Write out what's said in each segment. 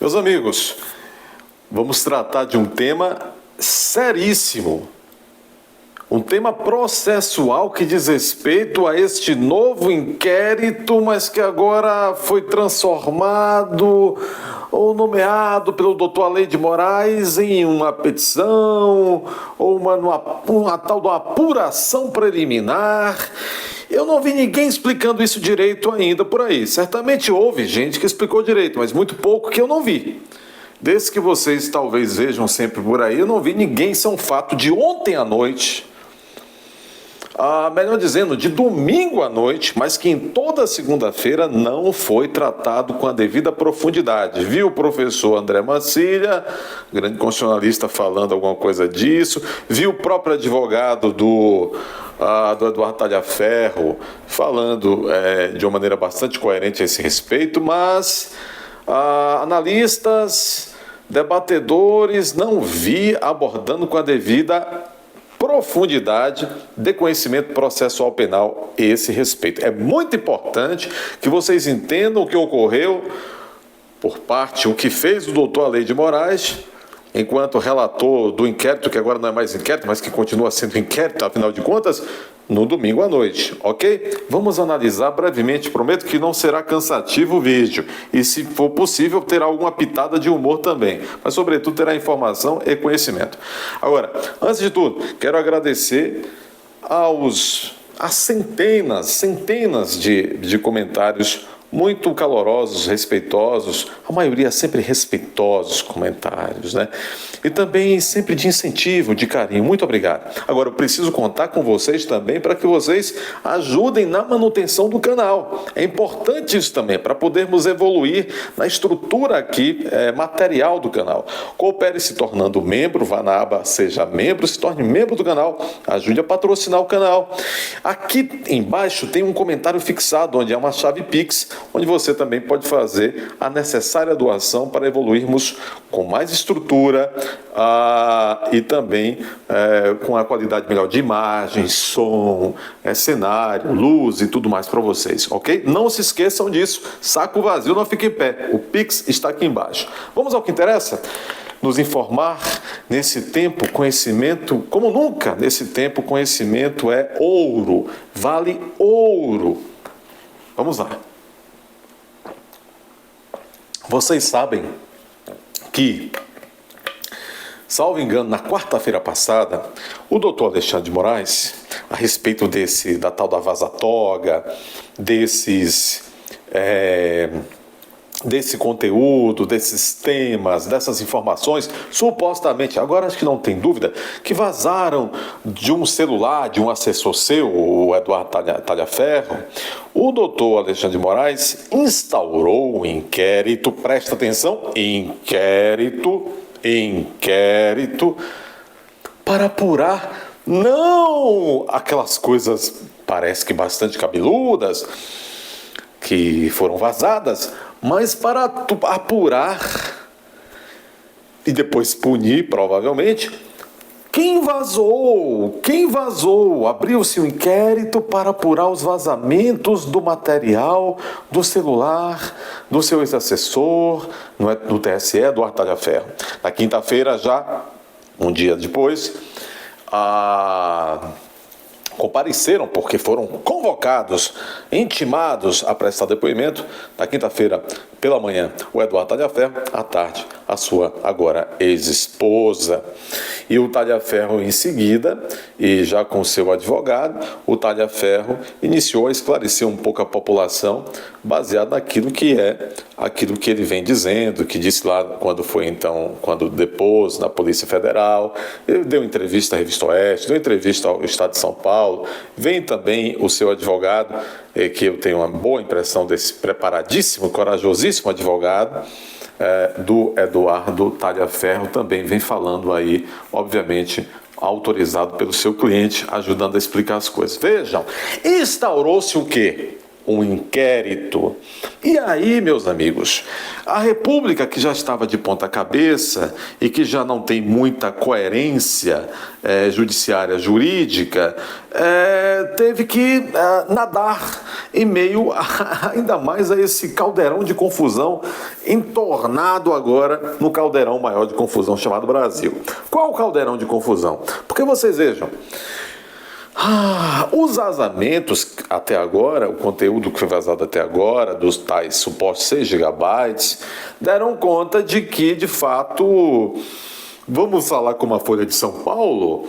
Meus amigos, vamos tratar de um tema seríssimo, um tema processual que diz respeito a este novo inquérito, mas que agora foi transformado ou nomeado pelo doutor Aleixandre de Moraes em uma petição ou uma tal de uma apuração preliminar. Eu não vi ninguém explicando isso direito ainda por aí. Certamente houve gente que explicou direito, mas muito pouco que eu não vi. Desde que vocês talvez vejam sempre por aí, eu não vi ninguém. Isso é um fato de ontem à noite. Melhor dizendo, de domingo à noite, mas que em toda segunda-feira não foi tratado com a devida profundidade. Viu o professor André Mancilha, grande constitucionalista, falando alguma coisa disso, viu o próprio advogado do Eduardo Talhaferro falando de uma maneira bastante coerente a esse respeito, mas analistas, debatedores, não vi abordando com a devida profundidade de conhecimento processual penal esse respeito. É muito importante que vocês entendam o que ocorreu por parte, o que fez o doutor Aleixandre de Moraes, enquanto relator do inquérito, que agora não é mais inquérito, mas que continua sendo inquérito, afinal de contas, no domingo à noite, ok? Vamos analisar brevemente, prometo que não será cansativo o vídeo, e se for possível terá alguma pitada de humor também, mas sobretudo terá informação e conhecimento. Agora, antes de tudo, quero agradecer a centenas de comentários muito calorosos, respeitosos, a maioria sempre respeitosos comentários, né? E também sempre de incentivo, de carinho. Muito obrigado. Agora, eu preciso contar com vocês também para que vocês ajudem na manutenção do canal. É importante isso também, para podermos evoluir na estrutura aqui material do canal. Coopere se tornando membro, vá na aba Seja Membro, se torne membro do canal, ajude a patrocinar o canal. Aqui embaixo tem um comentário fixado, onde é uma chave Pix, onde você também pode fazer a necessária doação para evoluirmos com mais estrutura e também com a qualidade melhor de imagem, som, cenário, luz e tudo mais para vocês, ok? Não se esqueçam disso, saco vazio não fica em pé, o Pix está aqui embaixo. Vamos ao que interessa? Nos informar nesse tempo, conhecimento, como nunca nesse tempo, conhecimento é ouro, vale ouro. Vamos lá. Vocês sabem que, salvo engano, na quarta-feira passada, o doutor Alexandre de Moraes, a respeito da tal da vaza-toga, desse conteúdo, desses temas, dessas informações, supostamente, agora acho que não tem dúvida, que vazaram de um celular, de um assessor seu, o Eduardo Talhaferro, o doutor Alexandre de Moraes instaurou um inquérito, presta atenção, inquérito, para apurar, não aquelas coisas, parece que bastante cabeludas, que foram vazadas, mas para apurar e depois punir, provavelmente, quem vazou, abriu-se um inquérito para apurar os vazamentos do material, do celular, do seu ex-assessor, no TSE, Eduardo Talhaferro. Na quinta-feira, já, um dia depois, compareceram, porque foram convocados, intimados a prestar depoimento, na quinta-feira pela manhã, o Eduardo Talhaferro, à tarde, a sua agora ex-esposa. E o Talhaferro, em seguida, e já com seu advogado, o Talhaferro iniciou a esclarecer um pouco a população, baseado naquilo que ele vem dizendo, que disse lá quando depôs na Polícia Federal. Ele deu entrevista à Revista Oeste, deu entrevista ao Estado de São Paulo. Vem também o seu advogado, que eu tenho uma boa impressão desse preparadíssimo, corajosíssimo advogado, do Eduardo Talhaferro, também vem falando aí, obviamente, autorizado pelo seu cliente, ajudando a explicar as coisas. Vejam, instaurou-se o quê? um inquérito. E aí, meus amigos, a República, que já estava de ponta cabeça e que já não tem muita coerência judiciária jurídica, teve que nadar em meio ainda mais a esse caldeirão de confusão, entornado agora no caldeirão maior de confusão chamado Brasil. Qual o caldeirão de confusão? Porque vocês vejam, os vazamentos até agora, o conteúdo que foi vazado até agora, dos tais supostos 6 gigabytes, deram conta de que, de fato, vamos falar como a Folha de São Paulo,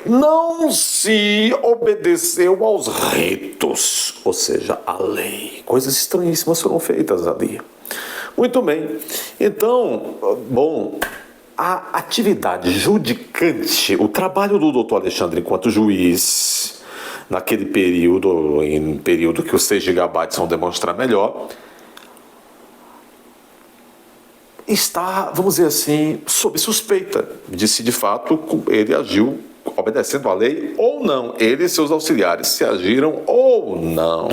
não se obedeceu aos ritos, ou seja, à lei. Coisas estranhíssimas foram feitas ali. Muito bem. Então, bom, a atividade judicante, o trabalho do doutor Alexandre enquanto juiz, naquele período, em período que os 6 gigabytes vão demonstrar melhor, está, vamos dizer assim, sob suspeita de se de fato ele agiu obedecendo à lei ou não. Ele e seus auxiliares se agiram ou não.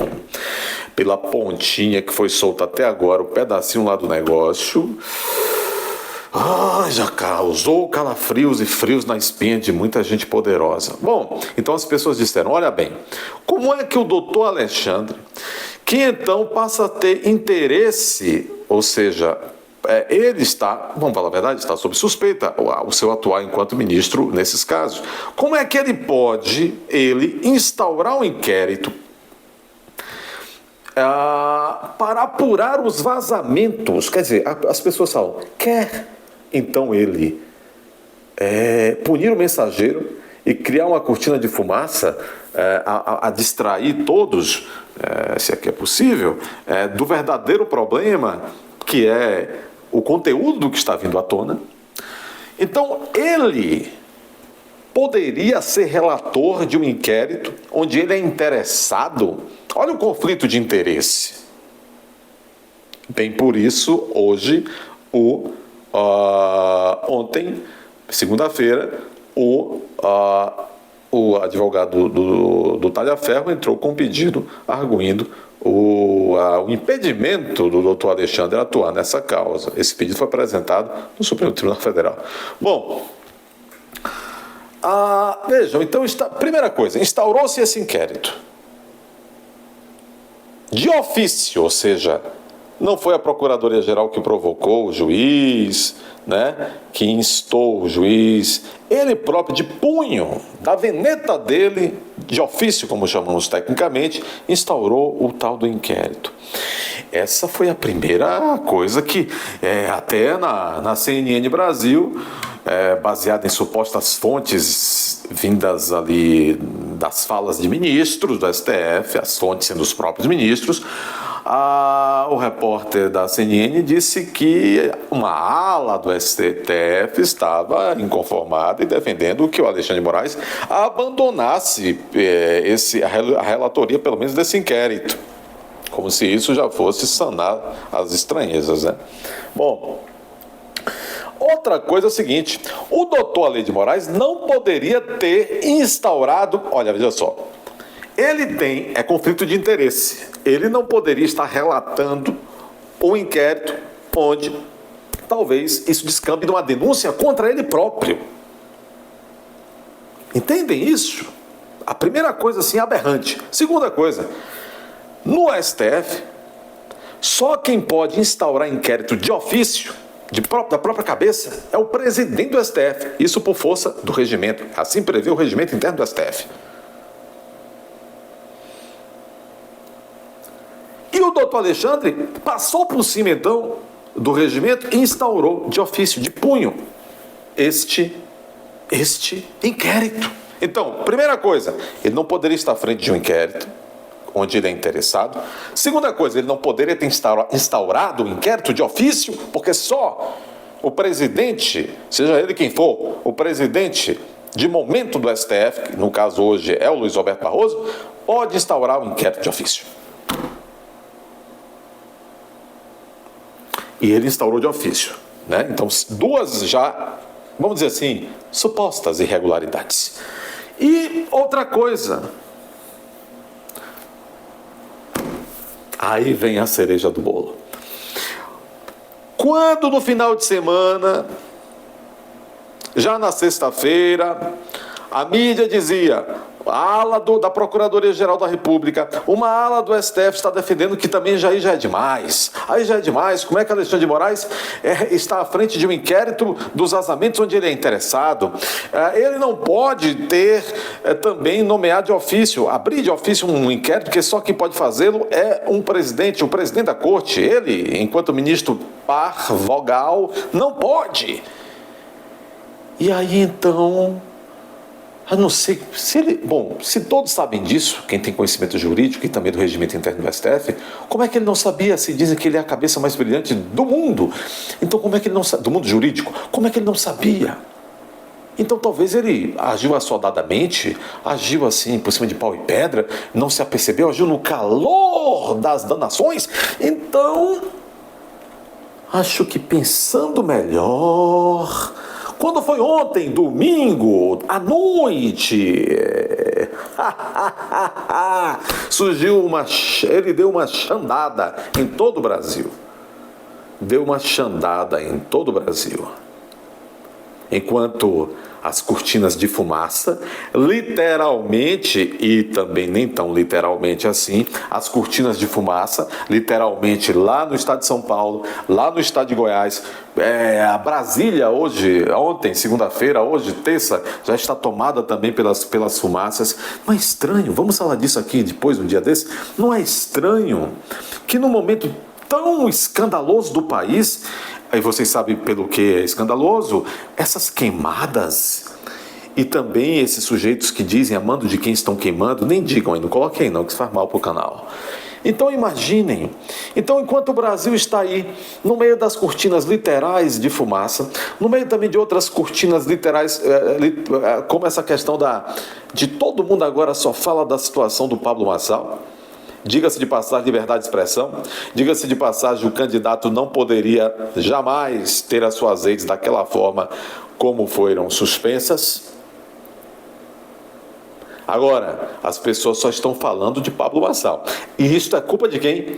Pela pontinha que foi solta até agora, o pedacinho lá do negócio, já causou calafrios e frios na espinha de muita gente poderosa. Bom, então as pessoas disseram, olha bem, como é que o doutor Alexandre, que então passa a ter interesse, ou seja, ele está, vamos falar a verdade, está sob suspeita o seu atuar enquanto ministro nesses casos. Como é que ele pode, instaurar um inquérito para apurar os vazamentos? Quer dizer, as pessoas falam, quer então ele punir o mensageiro e criar uma cortina de fumaça a distrair todos, se é que é possível, do verdadeiro problema, que é o conteúdo do que está vindo à tona. Então, ele poderia ser relator de um inquérito onde ele é interessado. Olha o conflito de interesse. Bem, por isso, hoje, ontem, segunda-feira, o advogado do Talhaferro entrou com um pedido arguindo o impedimento do doutor Alexandre atuar nessa causa. Esse pedido foi apresentado no Supremo Tribunal Federal. Bom, vejam, então, primeira coisa, instaurou-se esse inquérito de ofício, ou seja, não foi a Procuradoria-Geral que provocou o juiz, que instou o juiz, ele próprio, de punho, da veneta dele, de ofício, como chamamos tecnicamente, instaurou o tal do inquérito. Essa foi a primeira coisa que, até na CNN Brasil, baseada em supostas fontes vindas ali das falas de ministros do STF, as fontes sendo os próprios ministros, o repórter da CNN disse que uma ala do STF estava inconformada e defendendo que o Alexandre de Moraes abandonasse a relatoria, pelo menos, desse inquérito. Como se isso já fosse sanar as estranhezas, Bom, outra coisa é o seguinte, o doutor Alexandre de Moraes não poderia ter instaurado, olha, veja só, ele tem conflito de interesse. Ele não poderia estar relatando um inquérito onde talvez isso descambe numa denúncia contra ele próprio. Entendem isso? A primeira coisa, assim, aberrante. Segunda coisa, no STF, só quem pode instaurar inquérito de ofício, da própria cabeça, é o presidente do STF. Isso por força do regimento. Assim prevê o regimento interno do STF. E o doutor Alexandre passou por cima, então, do regimento e instaurou de ofício, de punho, este inquérito. Então, primeira coisa, ele não poderia estar à frente de um inquérito onde ele é interessado. Segunda coisa, ele não poderia ter instaurado um inquérito de ofício, porque só o presidente, seja ele quem for, o presidente de momento do STF, que no caso hoje é o Luiz Roberto Barroso, pode instaurar um inquérito de ofício. E ele instaurou de ofício, Então, duas já, vamos dizer assim, supostas irregularidades. E outra coisa, Aí vem a cereja do bolo. Quando no final de semana, já na sexta-feira, a mídia dizia, a ala da Procuradoria-Geral da República, uma ala do STF está defendendo que também já é demais. Aí já é demais. Como é que Alexandre de Moraes está à frente de um inquérito dos vazamentos onde ele é interessado? Ele não pode ter também nomeado de ofício, abrir de ofício um inquérito, porque só quem pode fazê-lo é o presidente da corte. Ele, enquanto ministro par vogal, não pode. E aí então... Eu não sei se ele... Bom, se todos sabem disso, quem tem conhecimento jurídico e também do regimento interno do STF, como é que ele não sabia, se dizem que ele é a cabeça mais brilhante do mundo? Então como é que ele não sabia? Do mundo jurídico? Como é que ele não sabia? Então talvez ele agiu assodadamente, agiu assim por cima de pau e pedra, não se apercebeu, agiu no calor das danações. Então, acho que pensando melhor... Quando foi ontem, domingo, à noite, ele deu uma chandada em todo o Brasil. Deu uma chandada em todo o Brasil. Enquanto as cortinas de fumaça, literalmente, e também nem tão literalmente assim, as cortinas de fumaça, literalmente lá no estado de São Paulo, lá no estado de Goiás, a Brasília ontem, segunda-feira, hoje, terça, já está tomada também pelas fumaças. Não é estranho, vamos falar disso aqui depois, um dia desse, não é estranho que no momento tão escandaloso do país, aí vocês sabem pelo que é escandaloso, essas queimadas e também esses sujeitos que dizem amando de quem estão queimando, nem digam aí, não coloquem aí não, que isso faz mal para o canal. Então imaginem, enquanto o Brasil está aí, no meio das cortinas literais de fumaça, no meio também de outras cortinas literais, como essa questão de todo mundo agora só fala da situação do Pablo Marçal. Diga-se de passagem, liberdade de expressão. Diga-se de passagem, o candidato não poderia jamais ter as suas redes daquela forma como foram suspensas. Agora, as pessoas só estão falando de Pablo Marçal. E isso é culpa de quem?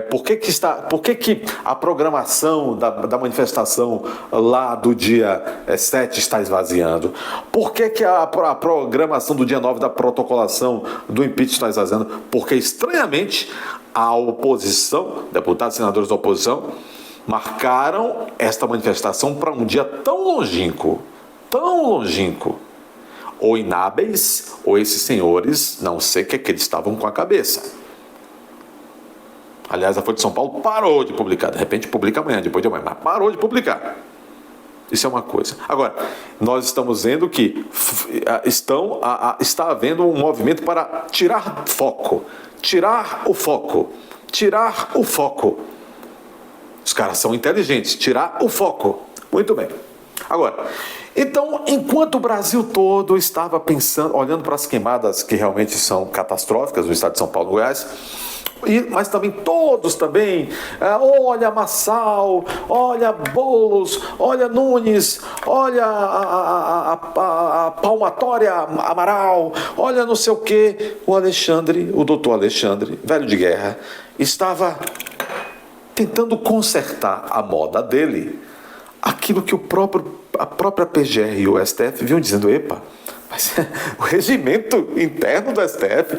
Por que a programação da manifestação lá do dia 7 está esvaziando? Por que a programação do dia 9 da protocolação do impeachment está esvaziando? Porque, estranhamente, a oposição, deputados e senadores da oposição, marcaram esta manifestação para um dia tão longínquo, ou inábeis, ou esses senhores, não sei o que eles estavam com a cabeça. Aliás, a Folha de São Paulo parou de publicar. De repente publica amanhã, depois de amanhã, mas parou de publicar. Isso é uma coisa. Agora, nós estamos vendo que está havendo um movimento para tirar o foco. Os caras são inteligentes. Tirar o foco. Muito bem. Agora, então, enquanto o Brasil todo estava pensando, olhando para as queimadas que realmente são catastróficas no estado de São Paulo e Goiás, mas também todos também, olha Marçal, olha Boulos, olha Nunes, olha a palmatória Amaral, olha não sei o que, o doutor Alexandre, velho de guerra, estava tentando consertar a moda dele, aquilo que a própria PGR e o STF vinham dizendo, epa, mas o regimento interno do STF,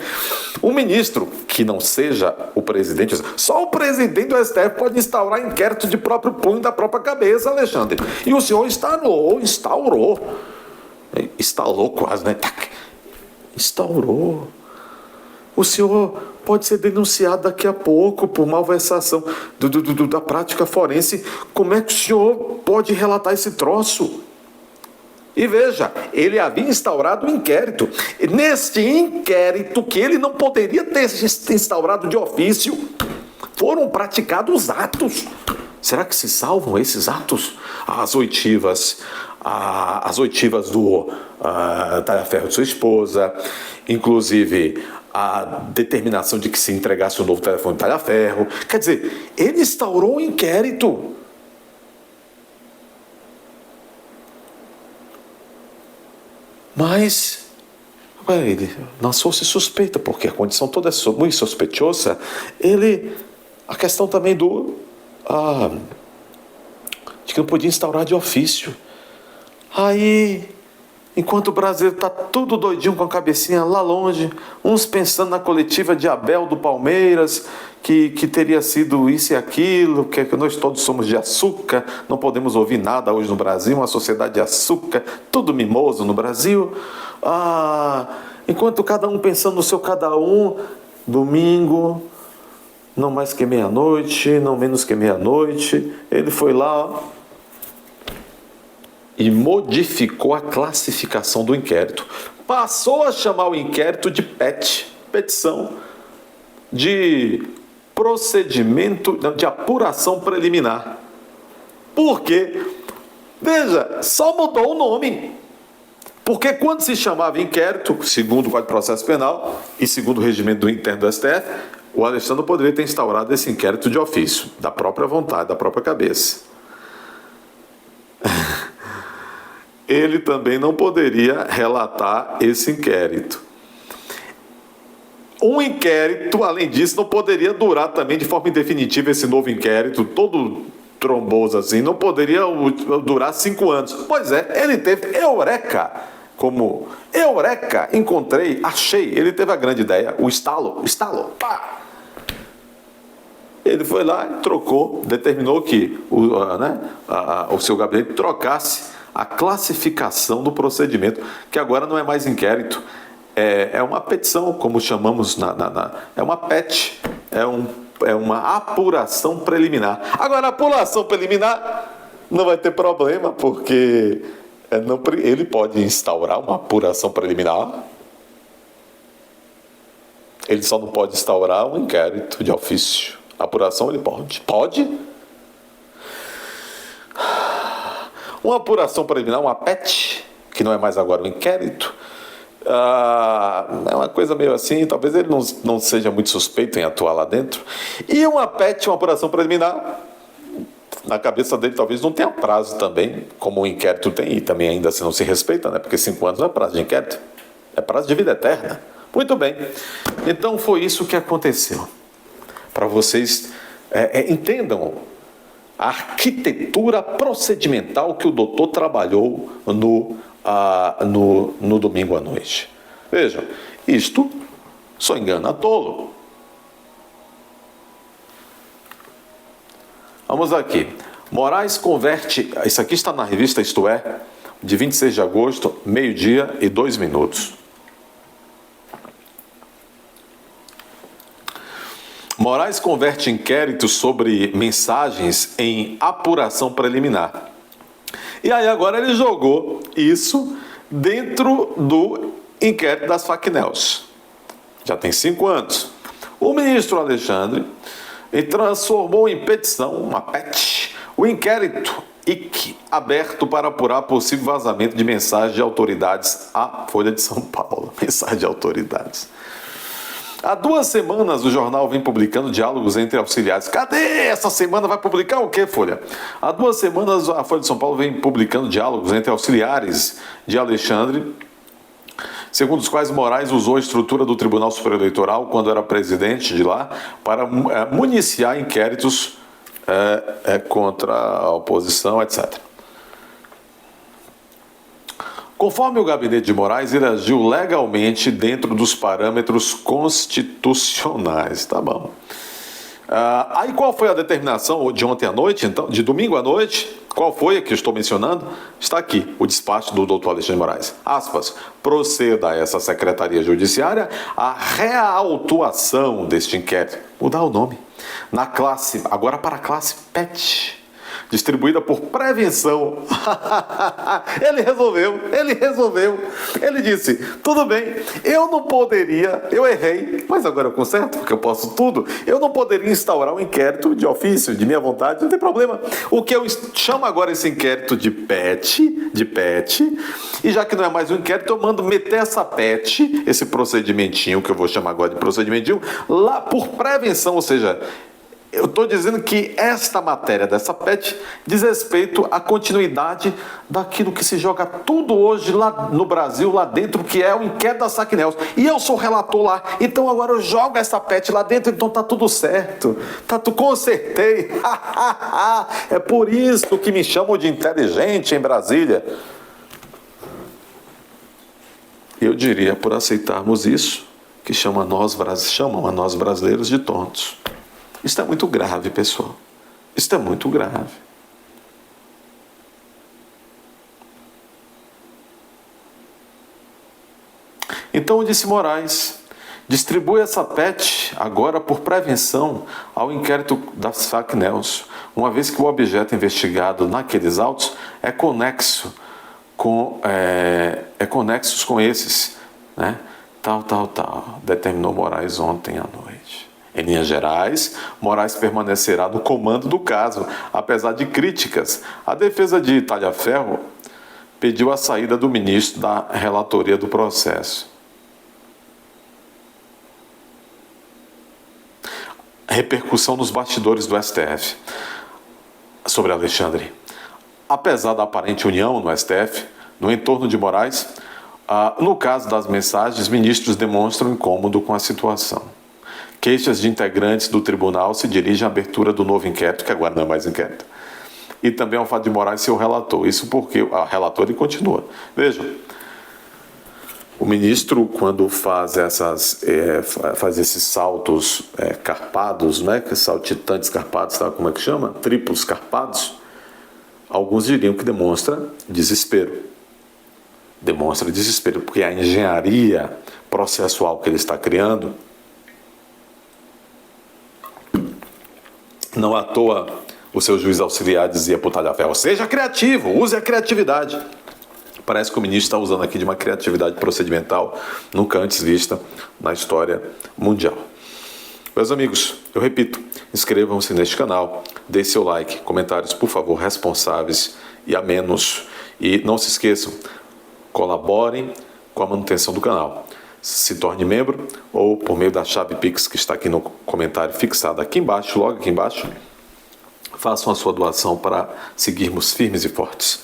um ministro que não seja o presidente, só o presidente do STF pode instaurar inquérito de próprio punho da própria cabeça, Alexandre. E o senhor instalou quase, né? Instaurou. O senhor pode ser denunciado daqui a pouco por malversação da prática forense. Como é que o senhor pode relatar esse troço? E veja, ele havia instaurado um inquérito. Neste inquérito, que ele não poderia ter instaurado de ofício, foram praticados atos. Será que se salvam esses atos? As oitivas do talha-ferro de sua esposa, inclusive a determinação de que se entregasse o novo telefone de talha-ferro. Quer dizer, ele instaurou um inquérito. Mas ele lançou-se suspeita, porque a condição toda é muito suspeitosa. Ele A questão também de que não podia instaurar de ofício. Aí, enquanto o Brasil está tudo doidinho com a cabecinha lá longe, uns pensando na coletiva de Abel do Palmeiras, que teria sido isso e aquilo, que nós todos somos de açúcar, não podemos ouvir nada hoje no Brasil, uma sociedade de açúcar, tudo mimoso no Brasil. Enquanto cada um pensando no seu cada um, domingo, não mais que meia-noite, não menos que meia-noite, ele foi lá e modificou a classificação do inquérito. Passou a chamar o inquérito de petição de procedimento de apuração preliminar. Por quê? Veja, só mudou o nome. Porque quando se chamava inquérito, segundo o Código de Processo Penal e segundo o regimento do interno do STF, o Alexandre poderia ter instaurado esse inquérito de ofício, da própria vontade, da própria cabeça. Ele também não poderia relatar esse inquérito. Um inquérito, além disso, não poderia durar também de forma indefinitiva esse novo inquérito, todo tromboso assim, não poderia durar 5 anos. Pois é, ele teve eureka, encontrei, achei, ele teve a grande ideia, o estalo, pá! Ele foi lá e trocou, determinou que o seu gabinete trocasse a classificação do procedimento, que agora não é mais inquérito, é uma petição, como chamamos, é uma PET, é uma apuração preliminar. Agora, a apuração preliminar não vai ter problema, porque ele pode instaurar uma apuração preliminar, ele só não pode instaurar um inquérito de ofício. A apuração ele pode. Pode? Uma apuração preliminar, uma PET, que não é mais agora um inquérito, é uma coisa meio assim, talvez ele não seja muito suspeito em atuar lá dentro. E uma PET, uma apuração preliminar, na cabeça dele talvez não tenha prazo também, como o inquérito tem, e também ainda assim não se respeita, né? Porque 5 anos não é prazo de inquérito, é prazo de vida eterna. Muito bem, então foi isso que aconteceu. Para vocês entendam a arquitetura procedimental que o doutor trabalhou no domingo à noite. Vejam, isto só engana tolo. Vamos aqui. Moraes converte... Isso aqui está na revista Isto É, de 26 de agosto, 12:02. Moraes converte inquéritos sobre mensagens em apuração preliminar. E aí agora ele jogou isso dentro do inquérito das fake news. Já tem 5 anos. O ministro Alexandre transformou em petição, uma PET, o inquérito IC aberto para apurar possível vazamento de mensagem de autoridades à Folha de São Paulo. Mensagem de autoridades. Há 2 semanas o jornal vem publicando diálogos entre auxiliares. Cadê? Essa semana vai publicar o quê, Folha? Há 2 semanas a Folha de São Paulo vem publicando diálogos entre auxiliares de Alexandre, segundo os quais Moraes usou a estrutura do Tribunal Superior Eleitoral, quando era presidente de lá, para municiar inquéritos contra a oposição, etc. Conforme o gabinete de Moraes, ele agiu legalmente dentro dos parâmetros constitucionais. Tá bom. Aí qual foi a determinação de ontem à noite, então, de domingo à noite? Qual foi a que eu estou mencionando? Está aqui, o despacho do doutor Alexandre de Moraes. Aspas, proceda a essa Secretaria Judiciária a reautuação deste inquérito. Mudar o nome. Na classe, agora para a classe PET. Distribuída por prevenção. Ele resolveu. Ele disse, tudo bem, eu não poderia, eu errei, mas agora eu conserto, porque eu posso tudo. Eu não poderia instaurar um inquérito de ofício, de minha vontade, não tem problema. O que eu chamo agora esse inquérito de PET, e já que não é mais um inquérito, eu mando meter essa PET, esse procedimentinho, que eu vou chamar agora de procedimentinho, lá por prevenção, ou seja, Eu estou dizendo que esta matéria dessa PET diz respeito à continuidade daquilo que se joga tudo hoje lá no Brasil, lá dentro, que é o inquérito da Saquinels. E eu sou relator lá, então agora eu jogo essa PET lá dentro, então tá tudo certo. Consertei. É por isso que me chamam de inteligente em Brasília. Eu diria, por aceitarmos isso, que chamam a nós brasileiros de tontos. Isso é muito grave, pessoal. Isso é muito grave. Então, disse Moraes, distribui essa PET agora por prevenção ao inquérito das fake news, uma vez que o objeto investigado naqueles autos é conexos com esses, né? Tal, determinou Moraes ontem à noite. Em linhas gerais, Moraes permanecerá no comando do caso, apesar de críticas. A defesa de Talhaferro pediu a saída do ministro da relatoria do processo. Repercussão nos bastidores do STF sobre Alexandre. Apesar da aparente união no STF, no entorno de Moraes, no caso das mensagens, ministros demonstram incômodo com a situação. Queixas de integrantes do tribunal se dirigem à abertura do novo inquérito, que agora não é mais inquérito, e também ao fato de Moraes ser o relator. Isso porque o relator ele continua. Vejam, o ministro, quando faz esses saltos carpados, né, saltitantes carpados, sabe como é que chama? Triplos carpados, alguns diriam que demonstra desespero. Demonstra desespero, porque a engenharia processual que ele está criando, não à toa o seu juiz auxiliar dizia para o Talhaferro, seja criativo, use a criatividade. Parece que o ministro está usando aqui de uma criatividade procedimental nunca antes vista na história mundial. Meus amigos, eu repito, inscrevam-se neste canal, deixe seu like, comentários, por favor, responsáveis e amenos. E não se esqueçam, colaborem com a manutenção do canal. Se torne membro ou por meio da chave Pix que está aqui no comentário fixado aqui embaixo, logo aqui embaixo, façam a sua doação para seguirmos firmes e fortes.